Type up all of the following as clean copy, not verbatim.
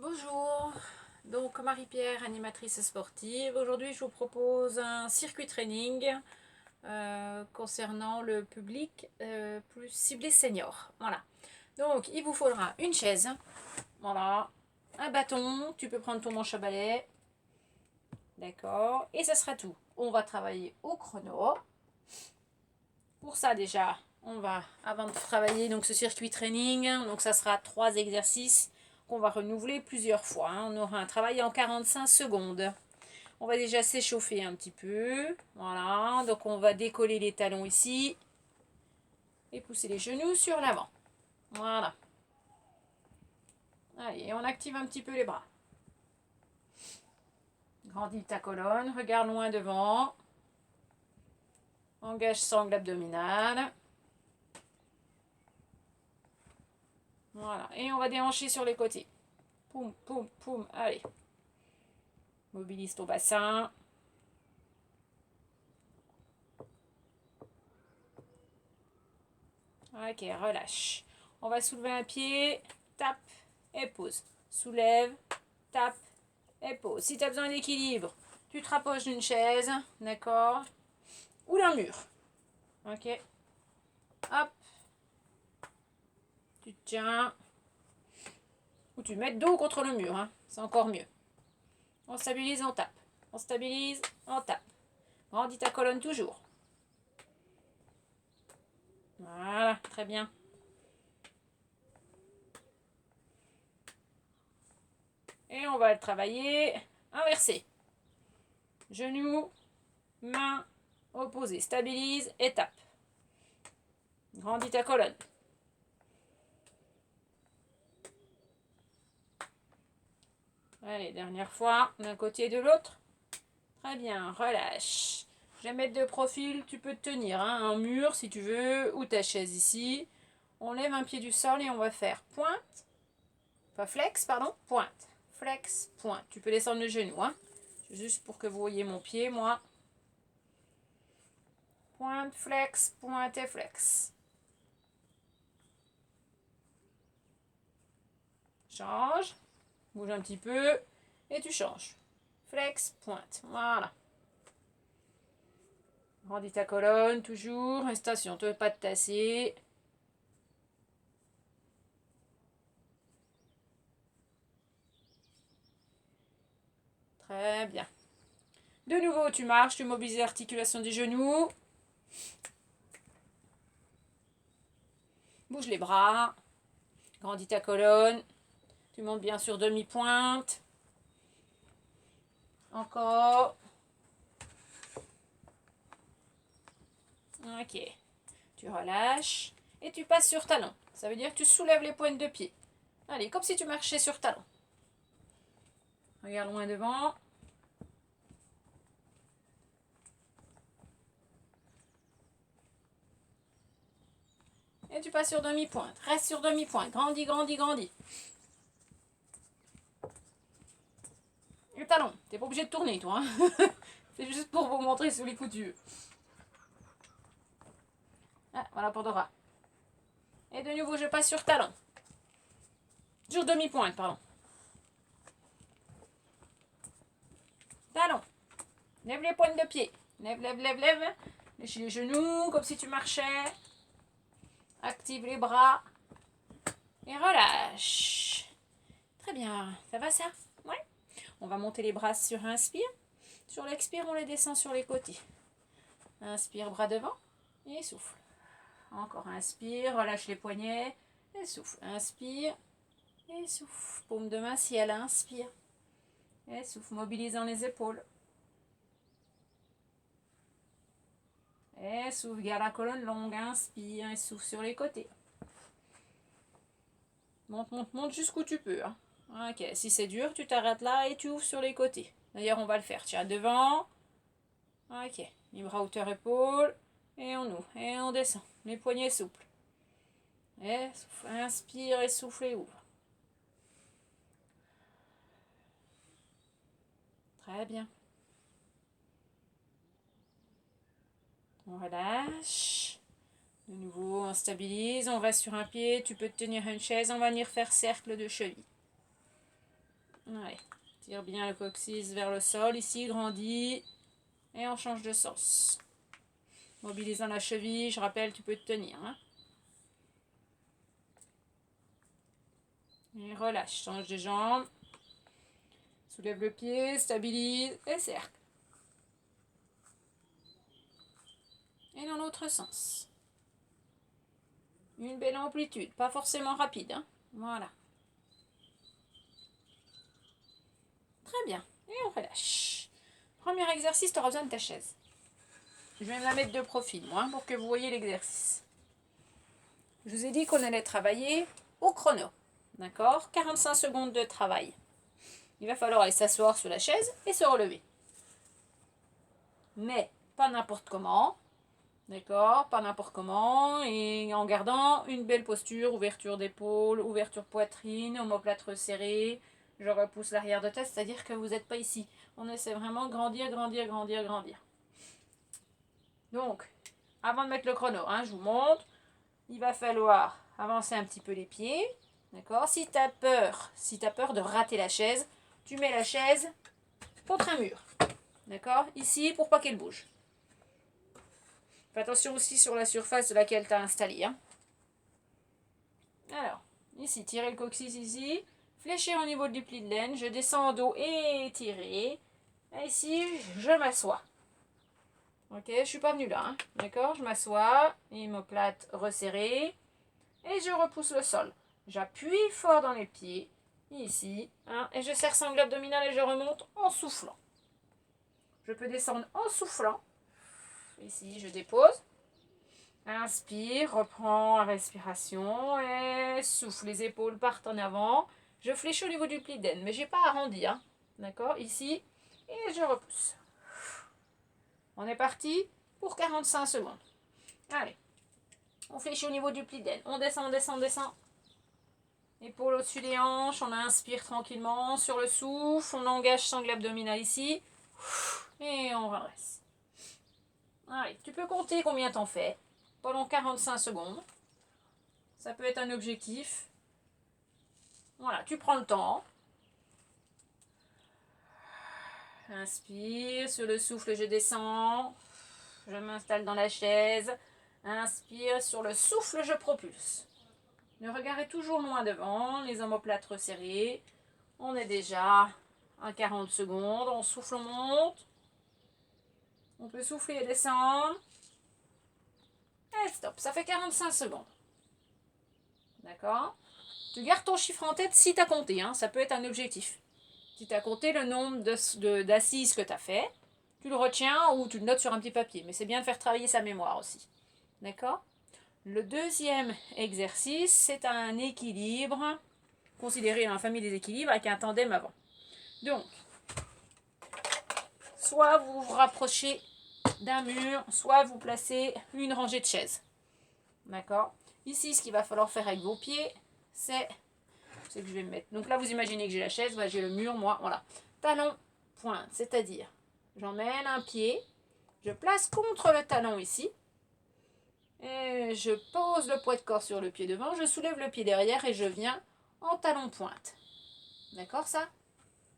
Bonjour, donc Marie-Pierre, animatrice sportive. Aujourd'hui, je vous propose un circuit training concernant le public plus ciblé senior. Voilà. Donc, il vous faudra une chaise, voilà, un bâton, tu peux prendre ton manche à balai, d'accord, et ça sera tout. On va travailler au chrono. Pour ça, déjà, on va, avant de travailler donc ce circuit training, donc ça sera 3 exercices qu'on va renouveler plusieurs fois. On aura un travail en 45 secondes. On va déjà s'échauffer un petit peu. Voilà, donc on va décoller les talons ici et pousser les genoux sur l'avant. Voilà. Allez, on active un petit peu les bras. Grandis ta colonne, regarde loin devant. Engage sangle abdominale. Voilà, et on va déhancher sur les côtés. Poum, poum, poum, allez. Mobilise ton bassin. Ok, relâche. On va soulever un pied, tape et pose. Soulève, tape et pose. Si tu as besoin d'équilibre, tu te rapproches d'une chaise, d'accord, ou d'un mur. Ok. Hop. Tu te tiens. Ou tu mets dos contre le mur, hein. C'est encore mieux. On stabilise, on tape. On stabilise, on tape. Grandis ta colonne toujours. Voilà, très bien. Et on va le travailler inversé. Genoux, main opposée. Stabilise et tape. Grandis ta colonne. Allez, dernière fois, d'un côté et de l'autre. Très bien, relâche. Je vais mettre de profil, tu peux te tenir, hein, un mur si tu veux, ou ta chaise ici. On lève un pied du sol et on va faire pointe, pas flex, pardon, pointe. Flex, pointe. Tu peux descendre le genou, hein. Juste pour que vous voyez mon pied, moi. Pointe, flex, pointe et flex. Change. Bouge un petit peu. Et tu changes. Flex, pointe. Voilà. Grandis ta colonne, toujours. Restation, te pas te tasser. Très bien. De nouveau, tu marches, tu mobilises l'articulation du genou. Bouge les bras. Grandis ta colonne. Tu montes bien sur demi-pointe. Encore. Ok. Tu relâches. Et tu passes sur talon. Ça veut dire que tu soulèves les pointes de pied. Allez, comme si tu marchais sur talon. Regarde loin devant. Et tu passes sur demi-pointe. Reste sur demi-pointe. Grandis, grandis, grandis. Le talon. T'es pas obligé de tourner, toi. Hein. C'est juste pour vous montrer sous les coutures. Ah, voilà pour Dora. Et de nouveau, je passe sur talon. Sur demi-pointe, pardon. Talon. Lève les pointes de pied. Lève, lève, lève, lève. Lèche les genoux comme si tu marchais. Active les bras. Et relâche. Très bien. Ça va ça? Ouais. On va monter les bras sur inspire. Sur l'expire, on les descend sur les côtés. Inspire, bras devant. Et souffle. Encore inspire, relâche les poignets. Et souffle. Inspire. Et souffle. Paume de main ciel. Inspire. Et souffle. Mobilisant les épaules. Et souffle. Garde la colonne longue. Inspire. Et souffle sur les côtés. Monte, monte, monte jusqu'où tu peux. Hein. Ok, si c'est dur, tu t'arrêtes là et tu ouvres sur les côtés. D'ailleurs, on va le faire. Tiens, devant. Ok, les bras hauteur épaule. Et on ouvre. Et on descend. Les poignets souples. Et souffle. Inspire et souffle et ouvre. Très bien. On relâche. De nouveau, on stabilise. On reste sur un pied. Tu peux te tenir à une chaise. On va venir faire cercle de cheville. Allez, tire bien le coccyx vers le sol. Ici, grandis. Et on change de sens. Mobilisant la cheville, je rappelle, tu peux te tenir. Hein. Et relâche, change de jambe. Soulève le pied, stabilise et cercle. Et dans l'autre sens. Une belle amplitude, pas forcément rapide. Hein. Voilà. Très bien. Et on relâche. Premier exercice, tu auras besoin de ta chaise. Je vais me la mettre de profil, moi, pour que vous voyez l'exercice. Je vous ai dit qu'on allait travailler au chrono. D'accord? 45 secondes de travail. Il va falloir aller s'asseoir sur la chaise et se relever. Mais pas n'importe comment. D'accord? Pas n'importe comment. Et en gardant une belle posture, ouverture d'épaule, ouverture poitrine, omoplate resserrée. Je repousse l'arrière de tête, c'est-à-dire que vous n'êtes pas ici. On essaie vraiment de grandir, grandir, grandir, grandir. Donc, avant de mettre le chrono, hein, je vous montre. Il va falloir avancer un petit peu les pieds. D'accord? Si tu as peur de rater la chaise, tu mets la chaise contre un mur. D'accord? Ici, pour pas qu'elle bouge. Fais attention aussi sur la surface de laquelle tu as installé. Hein. Alors, ici, tirez le coccyx ici. Fléchir au niveau du pli de laine. Je descends en dos et tirer. Et ici, je m'assois. Ok, je ne suis pas venue là. Hein. D'accord? Je m'assois. Omoplate resserrée. Et je repousse le sol. J'appuie fort dans les pieds. Ici. Hein, et je serre sangle abdominale et je remonte en soufflant. Je peux descendre en soufflant. Ici, je dépose. Inspire, reprends la respiration et souffle. Les épaules partent en avant. Je fléchis au niveau du pli d'aine, mais je n'ai pas arrondi. Hein. D'accord? Ici. Et je repousse. On est parti pour 45 secondes. Allez. On fléchit au niveau du pli d'aine. On descend, on descend, on descend. Épaules au-dessus des hanches. On inspire tranquillement. Sur le souffle, on engage sangle abdominale ici. Et on redresse. Allez, tu peux compter combien t'en fais pendant 45 secondes. Ça peut être un objectif. Voilà, tu prends le temps. Inspire, sur le souffle, je descends. Je m'installe dans la chaise. Inspire, sur le souffle, je propulse. Le regard est toujours loin devant, les omoplates resserrées. On est déjà à 40 secondes. On souffle, on monte. On peut souffler et descendre. Et stop, ça fait 45 secondes. D'accord? Tu gardes ton chiffre en tête si tu as compté, hein, ça peut être un objectif. Si tu as compté le nombre d'assises que tu as fait, tu le retiens ou tu le notes sur un petit papier. Mais c'est bien de faire travailler sa mémoire aussi. D'accord? Le deuxième exercice, c'est un équilibre, considéré dans la famille des équilibres, avec un tandem avant. Donc, soit vous vous rapprochez d'un mur, soit vous placez une rangée de chaises. D'accord? Ici, ce qu'il va falloir faire avec vos pieds, c'est que je vais me mettre. Donc là, vous imaginez que j'ai la chaise, j'ai le mur, moi, voilà. Talon, pointe, c'est-à-dire, j'emmène un pied, je place contre le talon ici, et je pose le poids de corps sur le pied devant, je soulève le pied derrière et je viens en talon pointe. D'accord, ça?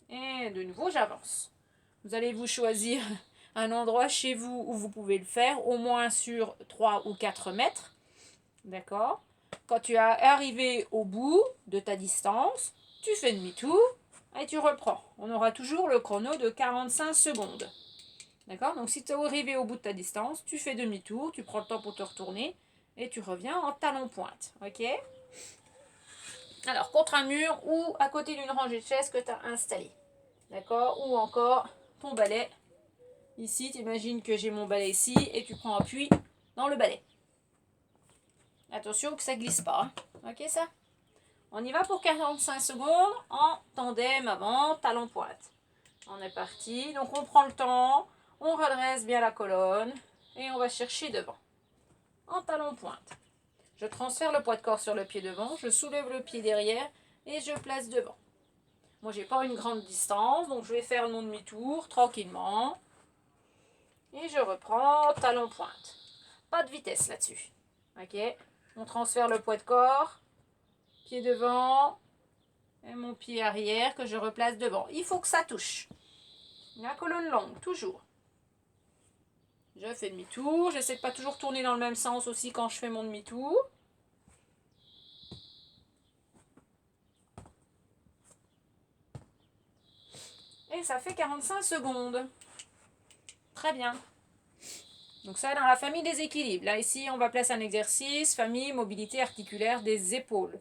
Et de nouveau, j'avance. Vous allez vous choisir un endroit chez vous où vous pouvez le faire, au moins sur 3 ou 4 mètres. D'accord? Quand tu es arrivé au bout de ta distance, tu fais demi-tour et tu reprends. On aura toujours le chrono de 45 secondes. D'accord? Donc si tu es arrivé au bout de ta distance, tu fais demi-tour, tu prends le temps pour te retourner et tu reviens en talon pointe. Ok? Alors, contre un mur ou à côté d'une rangée de chaises que tu as installée. D'accord? Ou encore ton balai. Ici, tu imagines que j'ai mon balai ici et tu prends appui dans le balai. Attention que ça glisse pas. Hein. Ok, ça? On y va pour 45 secondes en tandem avant, talon pointe. On est parti. Donc, on prend le temps. On redresse bien la colonne. Et on va chercher devant. En talon pointe. Je transfère le poids de corps sur le pied devant. Je soulève le pied derrière. Et je place devant. Moi, j'ai pas une grande distance. Donc, je vais faire mon demi-tour tranquillement. Et je reprends talon pointe. Pas de vitesse là-dessus. Ok? On transfère le poids de corps. Pied devant. Et mon pied arrière que je replace devant. Il faut que ça touche. La colonne longue, toujours. Je fais demi-tour. J'essaie de pas toujours tourner dans le même sens aussi quand je fais mon demi-tour. Et ça fait 45 secondes. Très bien. Donc ça, dans la famille des équilibres. Là, ici, on va placer un exercice. Famille, mobilité articulaire des épaules.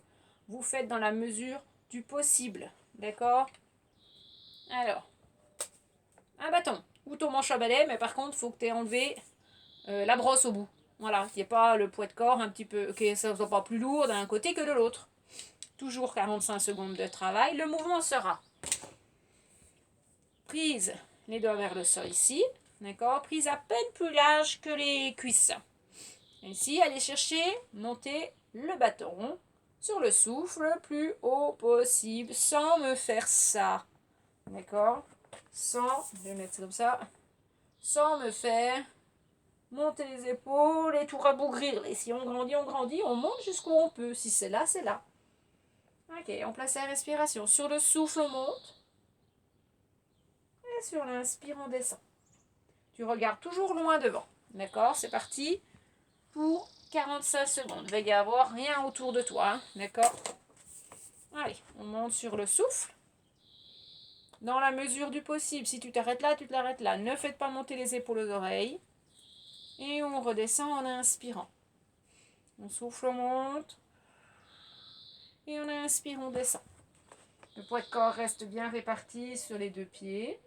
Vous faites dans la mesure du possible. D'accord? Alors, un bâton ou ton manche à balai, mais par contre, il faut que tu aies enlevé la brosse au bout. Voilà, qu'il n'y ait pas le poids de corps un petit peu, que ça ne soit pas plus lourd d'un côté que de l'autre. Toujours 45 secondes de travail. Le mouvement sera prise les doigts vers le sol ici. D'accord? Prise à peine plus large que les cuisses. Ici, allez chercher, monter le bâton sur le souffle le plus haut possible sans me faire ça. D'accord? Je vais mettre ça comme ça. Sans me faire monter les épaules et tout rabougrir. Et si on grandit, on monte jusqu'où on peut. Si c'est là, c'est là. Ok, on place la respiration. Sur le souffle, on monte. Et sur l'inspire, on descend. Tu regardes toujours loin devant. D'accord? C'est parti pour 45 secondes. Il va y avoir rien autour de toi. Hein? D'accord? Allez, on monte sur le souffle. Dans la mesure du possible. Si tu t'arrêtes là, tu t'arrêtes là. Ne faites pas monter les épaules aux oreilles. Et on redescend en inspirant. On souffle, on monte. Et on inspire, on descend. Le poids de corps reste bien réparti sur les deux pieds.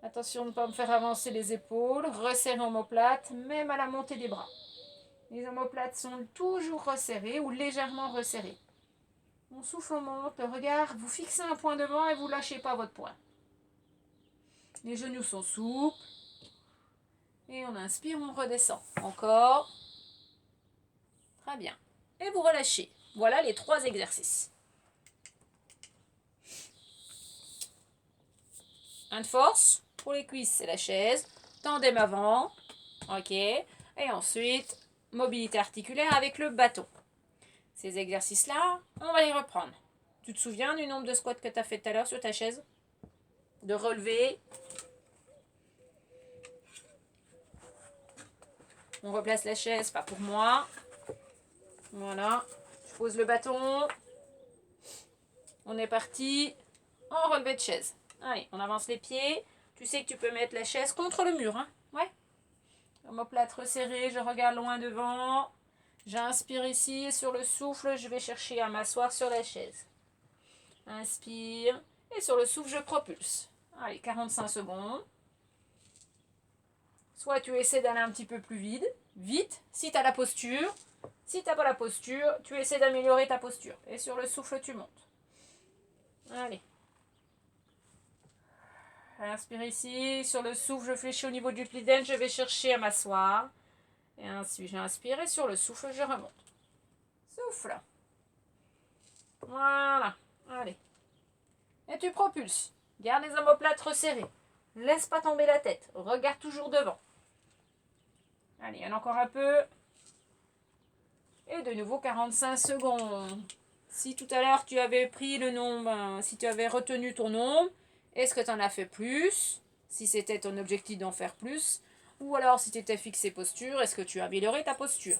Attention de ne pas me faire avancer les épaules. Resserre l'omoplate, même à la montée des bras. Les omoplates sont toujours resserrées ou légèrement resserrées. On souffle, on monte. Le regard, vous fixez un point devant et vous ne lâchez pas votre poing. Les genoux sont souples. Et on inspire, on redescend. Encore. Très bien. Et vous relâchez. Voilà les 3 exercices. Un de force. Pour les cuisses, c'est la chaise. Tandem avant. Ok. Et ensuite, mobilité articulaire avec le bâton. Ces exercices-là, on va les reprendre. Tu te souviens du nombre de squats que tu as fait tout à l'heure sur ta chaise? De relever. On replace la chaise, pas pour moi. Voilà. Je pose le bâton. On est parti. En relevé de chaise. Allez, on avance les pieds. Tu sais que tu peux mettre la chaise contre le mur. Hein? Ouais. Omoplate resserrée, je regarde loin devant. J'inspire ici et sur le souffle, je vais chercher à m'asseoir sur la chaise. Inspire. Et sur le souffle, je propulse. Allez, 45 secondes. Soit tu essaies d'aller un petit peu plus vite, si tu as la posture. Si tu n'as pas la posture, tu essaies d'améliorer ta posture. Et sur le souffle, tu montes. Allez. Inspire ici. Sur le souffle, je fléchis au niveau du pli d'aine. Je vais chercher à m'asseoir. Et ensuite, j'inspire. Et sur le souffle, je remonte. Souffle. Voilà. Allez. Et tu propulses. Garde les omoplates resserrées. Laisse pas tomber la tête. Regarde toujours devant. Allez, il y en a encore un peu. Et de nouveau 45 secondes. Si tout à l'heure tu avais pris le nombre, si tu avais retenu ton nombre, est-ce que tu en as fait plus? Si c'était ton objectif d'en faire plus. Ou alors si tu étais fixé posture, est-ce que tu as amélioré ta posture?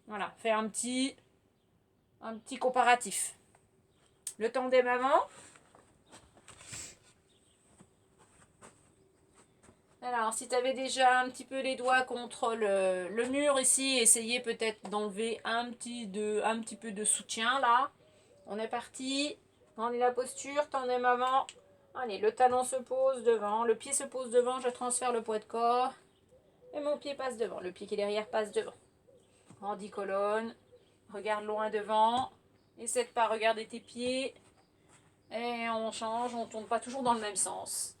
Voilà, fais un petit comparatif. Le tandem avant. Alors, si tu avais déjà un petit peu les doigts contre le mur ici, essayez peut-être d'enlever un petit peu de soutien là. On est parti. On est la posture, tandem avant. Allez, le talon se pose devant, le pied se pose devant, je transfère le poids de corps. Et mon pied passe devant, le pied qui est derrière passe devant. Grandis colonne, regarde loin devant. Essaie de ne pas regarder tes pieds. Et on change, on ne tourne pas toujours dans le même sens.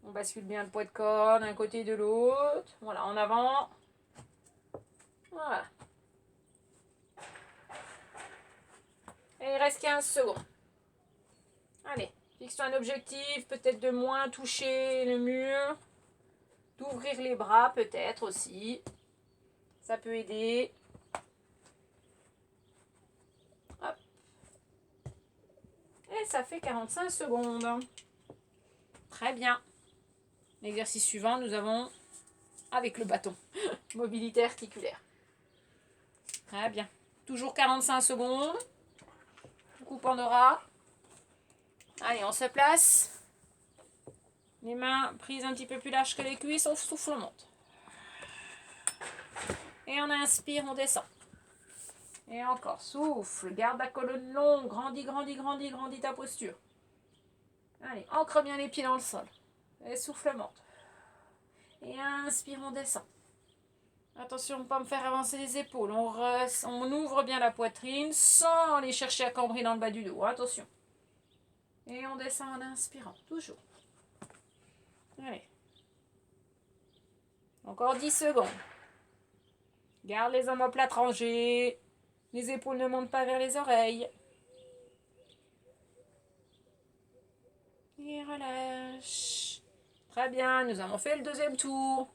On bascule bien le poids de corps d'un côté et de l'autre. Voilà, en avant. Voilà. Et il reste 15 secondes. Allez, fixe-toi un objectif, peut-être de moins toucher le mur. D'ouvrir les bras peut-être aussi. Ça peut aider. ça fait 45 secondes. Très bien. L'exercice suivant, nous avons avec le bâton. Mobilité articulaire. Très bien. Toujours 45 secondes. Coupe en aura. Allez, on se place. Les mains prises un petit peu plus larges que les cuisses. On souffle, on monte. Et on inspire, on descend. Et encore, souffle. Garde la colonne longue. Grandis, grandis, grandis, grandis ta posture. Allez, ancre bien les pieds dans le sol. Et souffle, monte. Et inspire, on descend. Attention, pas me faire avancer les épaules. On ouvre bien la poitrine sans aller chercher à cambrer dans le bas du dos. Attention. Et on descend en inspirant, toujours. Allez. Encore 10 secondes. Garde les omoplates rangées. Les épaules ne montent pas vers les oreilles. Et relâche. Très bien, nous avons fait le deuxième tour.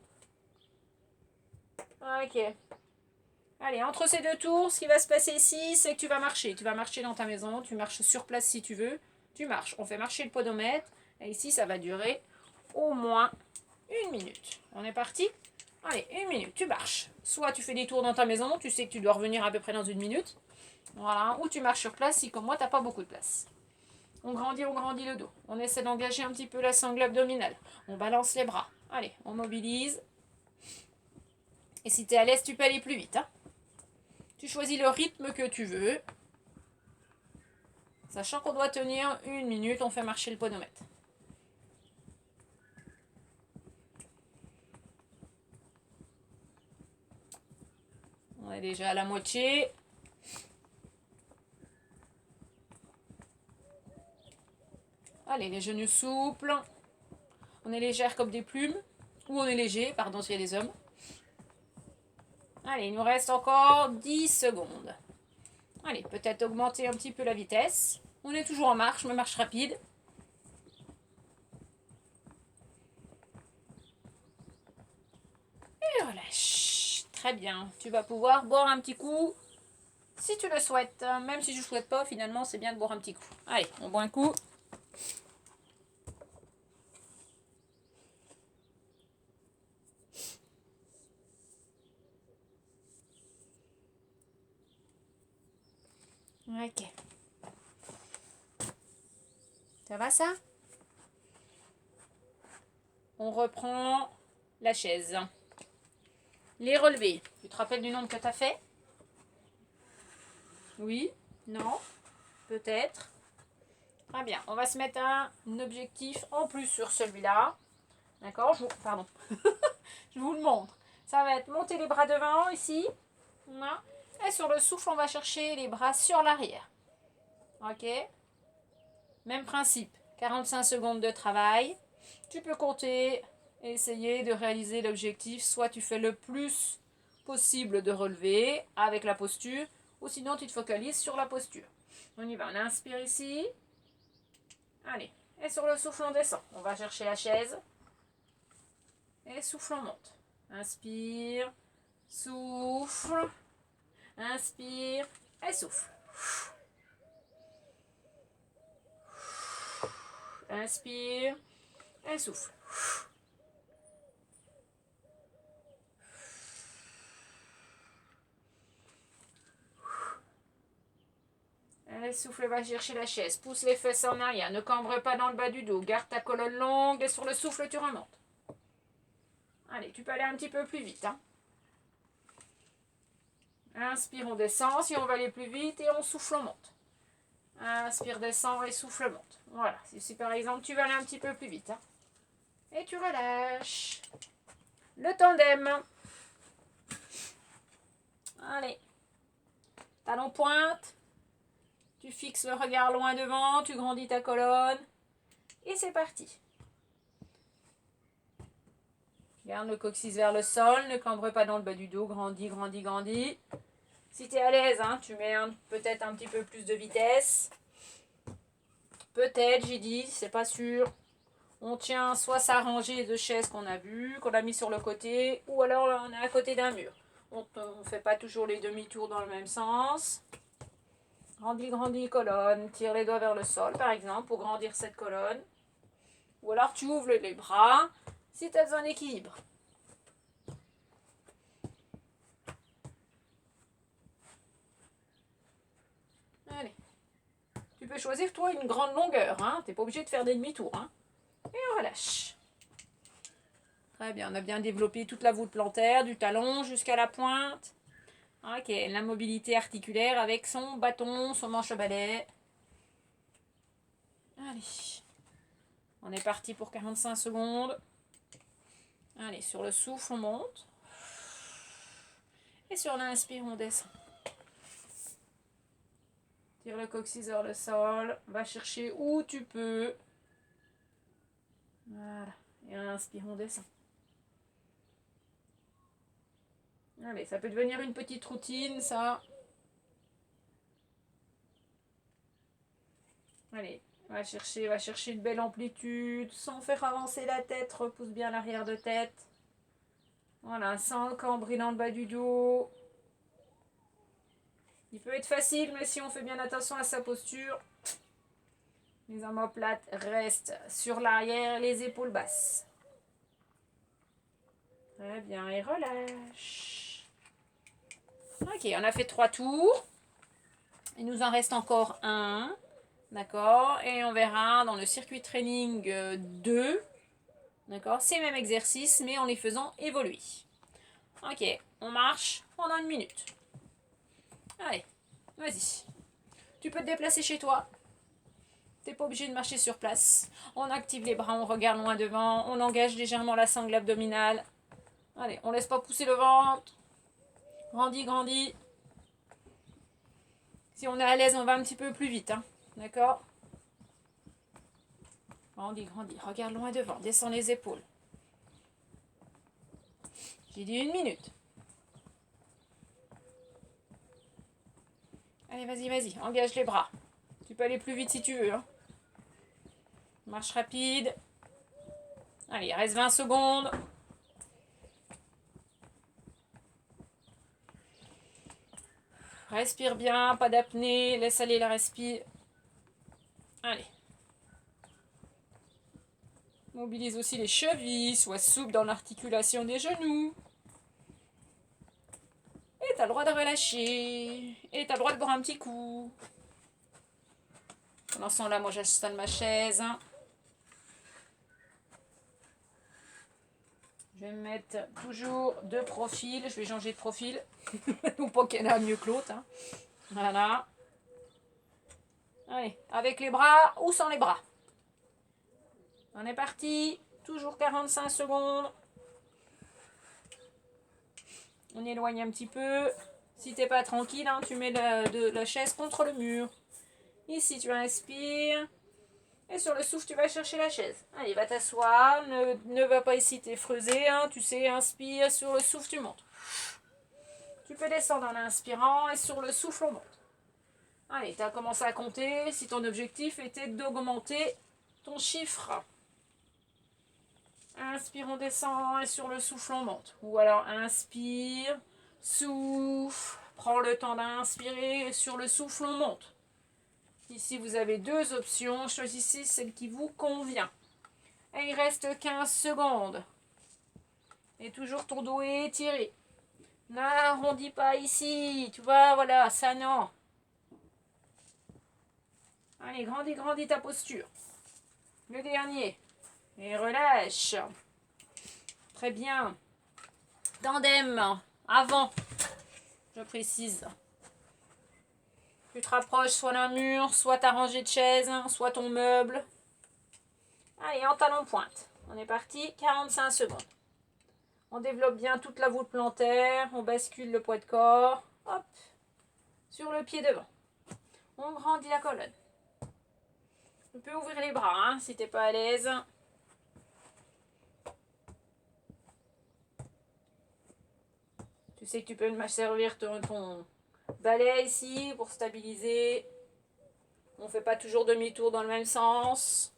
Ok. Allez, entre ces deux tours, ce qui va se passer ici, c'est que tu vas marcher. Tu vas marcher dans ta maison, tu marches sur place si tu veux. Tu marches. On fait marcher le podomètre. Et ici, ça va durer au moins 1 minute. On est parti? Allez, 1 minute, tu marches. Soit tu fais des tours dans ta maison, tu sais que tu dois revenir à peu près dans 1 minute. Voilà. Ou tu marches sur place si, comme moi, tu n'as pas beaucoup de place. On grandit le dos. On essaie d'engager un petit peu la sangle abdominale. On balance les bras. Allez, on mobilise. Et si tu es à l'aise, tu peux aller plus vite. Hein. Tu choisis le rythme que tu veux. Sachant qu'on doit tenir 1 minute, on fait marcher le podomètre. On est déjà à la moitié. Allez, les genoux souples. On est légère comme des plumes. Ou on est léger, pardon s'il y a des hommes. Allez, il nous reste encore 10 secondes. Allez, peut-être augmenter un petit peu la vitesse. On est toujours en marche, mais marche rapide. Et relâche. Très bien. Tu vas pouvoir boire un petit coup si tu le souhaites. Même si je ne souhaite pas, finalement, c'est bien de boire un petit coup. Allez, on boit un coup. Ok. Ça va ça? On reprend la chaise. Les relevés. Tu te rappelles du nombre que tu as fait? Oui? Non? Peut-être? Très bien. On va se mettre un objectif en plus sur celui-là. D'accord? Pardon. Je vous le montre. Ça va être monter les bras devant ici. Et sur le souffle, on va chercher les bras sur l'arrière. Ok? Même principe. 45 secondes de travail. Tu peux compter et essayer de réaliser l'objectif. Soit tu fais le plus possible de relever avec la posture, ou sinon tu te focalises sur la posture. On y va. On inspire ici. Allez. Et sur le souffle, on descend. On va chercher la chaise. Et souffle, on monte. Inspire. Souffle. Inspire. Et souffle. Inspire. Et souffle. Et souffle, va chercher la chaise. Pousse les fesses en arrière. Ne cambre pas dans le bas du dos. Garde ta colonne longue. Et sur le souffle, tu remontes. Allez, tu peux aller un petit peu plus vite. Hein. Inspire, on descend. Si on va aller plus vite, et on souffle, on monte. Inspire, descend et souffle, monte. Voilà. Si par exemple, tu vas aller un petit peu plus vite. Hein. Et tu relâches. Le tandem. Allez. Talon pointe. Tu fixes le regard loin devant. Tu grandis ta colonne. Et c'est parti. Garde le coccyx vers le sol. Ne cambre pas dans le bas du dos. Grandis, grandis, grandis. Si tu es à l'aise, hein, tu mets peut-être un petit peu plus de vitesse. Peut-être, j'ai dit, c'est pas sûr. On tient soit sa rangée de chaises qu'on a vu, qu'on a mis sur le côté, ou alors on est à côté d'un mur. On ne fait pas toujours les demi-tours dans le même sens. Grandis colonne. Tire les doigts vers le sol, par exemple, pour grandir cette colonne. Ou alors tu ouvres les bras si tu as besoin d'équilibre. Allez. Tu peux choisir, toi, une grande longueur. Hein. Tu n'es pas obligé de faire des demi-tours. Hein. Et on relâche. Très bien. On a bien développé toute la voûte plantaire, du talon jusqu'à la pointe. Ok. La mobilité articulaire avec son bâton, son manche à balai. Allez. On est parti pour 45 secondes. Allez, sur le souffle, on monte. Et sur l'inspire, on descend. Tire le coccyx vers le sol. Va chercher où tu peux. Voilà. Et inspire, on descend. Allez, ça peut devenir une petite routine, ça. Allez, va chercher une belle amplitude. Sans faire avancer la tête, repousse bien l'arrière de tête. Voilà, sans cambrer dans le bas du dos. Il peut être facile, mais si on fait bien attention à sa posture, les omoplates restent sur l'arrière, les épaules basses. Très bien, et relâche. Ok, on a fait 3 tours. Il nous en reste encore un. D'accord. Et on verra dans le circuit training 2. D'accord. Ces mêmes exercices, mais en les faisant évoluer. Ok, on marche pendant 1 minute. Allez, vas-y. Tu peux te déplacer chez toi. T'es pas obligé de marcher sur place. On active les bras, on regarde loin devant. On engage légèrement la sangle abdominale. Allez, on laisse pas pousser le ventre. Grandis. Si on est à l'aise, on va un petit peu plus vite. Hein. D'accord. Grandis. Regarde loin devant. Descends les épaules. J'ai dit 1 minute. Allez, vas-y. Engage les bras. Tu peux aller plus vite si tu veux. Hein. Marche rapide. Allez, il reste 20 secondes. Respire bien, pas d'apnée. Laisse aller la respire. Allez. Mobilise aussi les chevilles. Sois souple dans l'articulation des genoux. Et tu as le droit de relâcher. Et tu as le droit de boire un petit coup. Pendant ce temps-là, moi j'installe ma chaise. Je vais me mettre toujours de profil. Je vais changer de profil. Ou pas qu'il y en a mieux que l'autre. Hein. Voilà. Allez, avec les bras ou sans les bras. On est parti. Toujours 45 secondes. On éloigne un petit peu. Si t'es pas tranquille, hein, tu mets la chaise contre le mur. Ici, tu inspires. Et sur le souffle, tu vas chercher la chaise. Allez, va t'asseoir. Ne va pas ici t'effreuser. Hein, tu sais, inspire. Sur le souffle, tu montes. Tu peux descendre en inspirant. Et sur le souffle, on monte. Allez, tu as commencé à compter. Si ton objectif était d'augmenter ton chiffre. Inspire, on descend. Et sur le souffle, on monte. Ou alors, inspire. Souffle. Prends le temps d'inspirer. Et sur le souffle, on monte. Ici, vous avez 2 options. Choisissez celle qui vous convient. Et il reste 15 secondes. Et toujours ton dos est étiré. N'arrondis pas ici. Tu vois, voilà, ça non. Allez, grandis ta posture. Le dernier. Et relâche. Très bien. Tandem. Avant. Je précise. Tu te rapproches soit d'un mur, soit ta rangée de chaises, soit ton meuble. Allez, en talon pointe. On est parti. 45 secondes. On développe bien toute la voûte plantaire. On bascule le poids de corps. Hop. Sur le pied devant. On grandit la colonne. Tu peux ouvrir les bras hein, si tu n'es pas à l'aise. Tu sais que tu peux me servir ton balai ici pour stabiliser. On ne fait pas toujours demi-tour dans le même sens.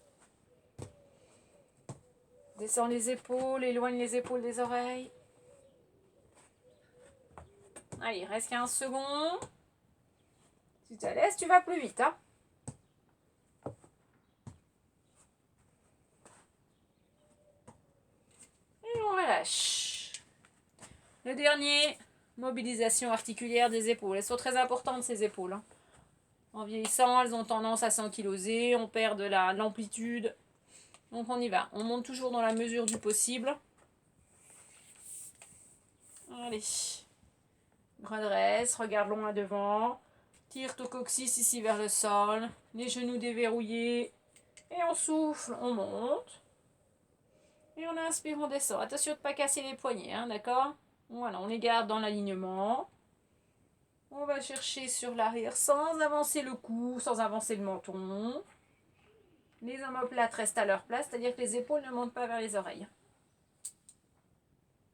Descends les épaules, éloigne les épaules des oreilles. Allez, il reste 15 secondes. Tu te laisses, tu vas plus vite. Hein. Et on relâche. Le dernier, mobilisation articulaire des épaules. Elles sont très importantes, ces épaules. Hein. En vieillissant, elles ont tendance à s'ankyloser, on perd de l'amplitude. Donc on y va. On monte toujours dans la mesure du possible. Allez. Redresse, regarde loin devant. Tire ton coccyx ici vers le sol. Les genoux déverrouillés. Et on souffle, on monte. Et on inspire, on descend. Attention de ne pas casser les poignets, hein, d'accord? Voilà, on les garde dans l'alignement. On va chercher sur l'arrière sans avancer le cou, sans avancer le menton. Les omoplates restent à leur place, c'est-à-dire que les épaules ne montent pas vers les oreilles.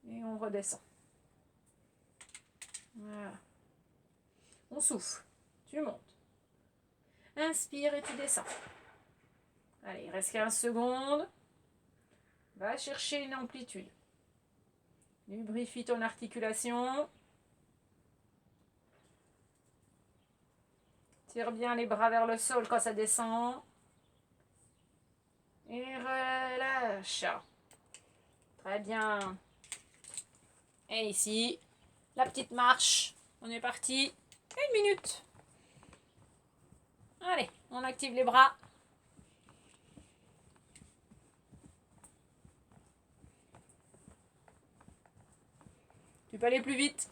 Et on redescend. Voilà. On souffle. Tu montes. Inspire et tu descends. Allez, il reste 15 secondes. Va chercher une amplitude. Lubrifie ton articulation. Tire bien les bras vers le sol quand ça descend. Et relâche. Très bien. Et ici, la petite marche. On est parti. 1 minute. Allez, on active les bras. Tu peux aller plus vite.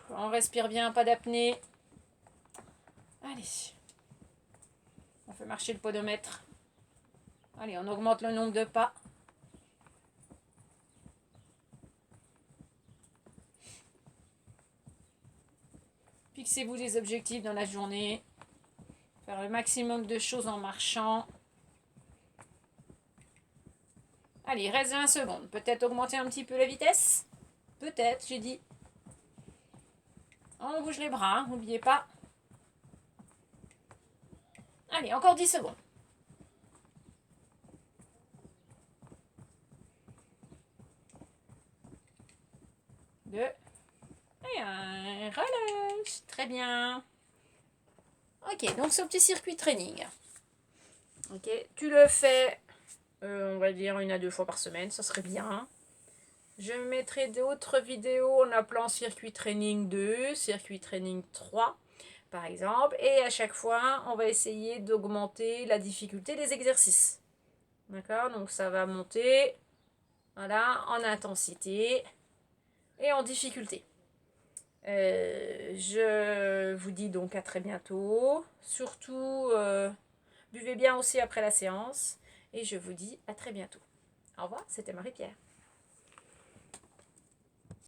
On respire bien, pas d'apnée. Allez. On fait marcher le podomètre. Allez, on augmente le nombre de pas. Fixez-vous des objectifs dans la journée. Faire le maximum de choses en marchant. Allez, il reste 20 secondes. Peut-être augmenter un petit peu la vitesse. Peut-être, j'ai dit. On bouge les bras, n'oubliez pas. Allez, encore 10 secondes. 2. Et un relâche. Très bien. Ok, donc ce petit circuit training. Ok, tu le fais, on va dire 1 à 2 fois par semaine, ça serait bien. Je mettrai d'autres vidéos en appelant circuit training 2, circuit training 3, par exemple. Et à chaque fois, on va essayer d'augmenter la difficulté des exercices. D'accord? Donc ça va monter, voilà, en intensité et en difficulté. Je vous dis donc à très bientôt. Surtout, buvez bien aussi après la séance. Et je vous dis à très bientôt. Au revoir, c'était Marie-Pierre.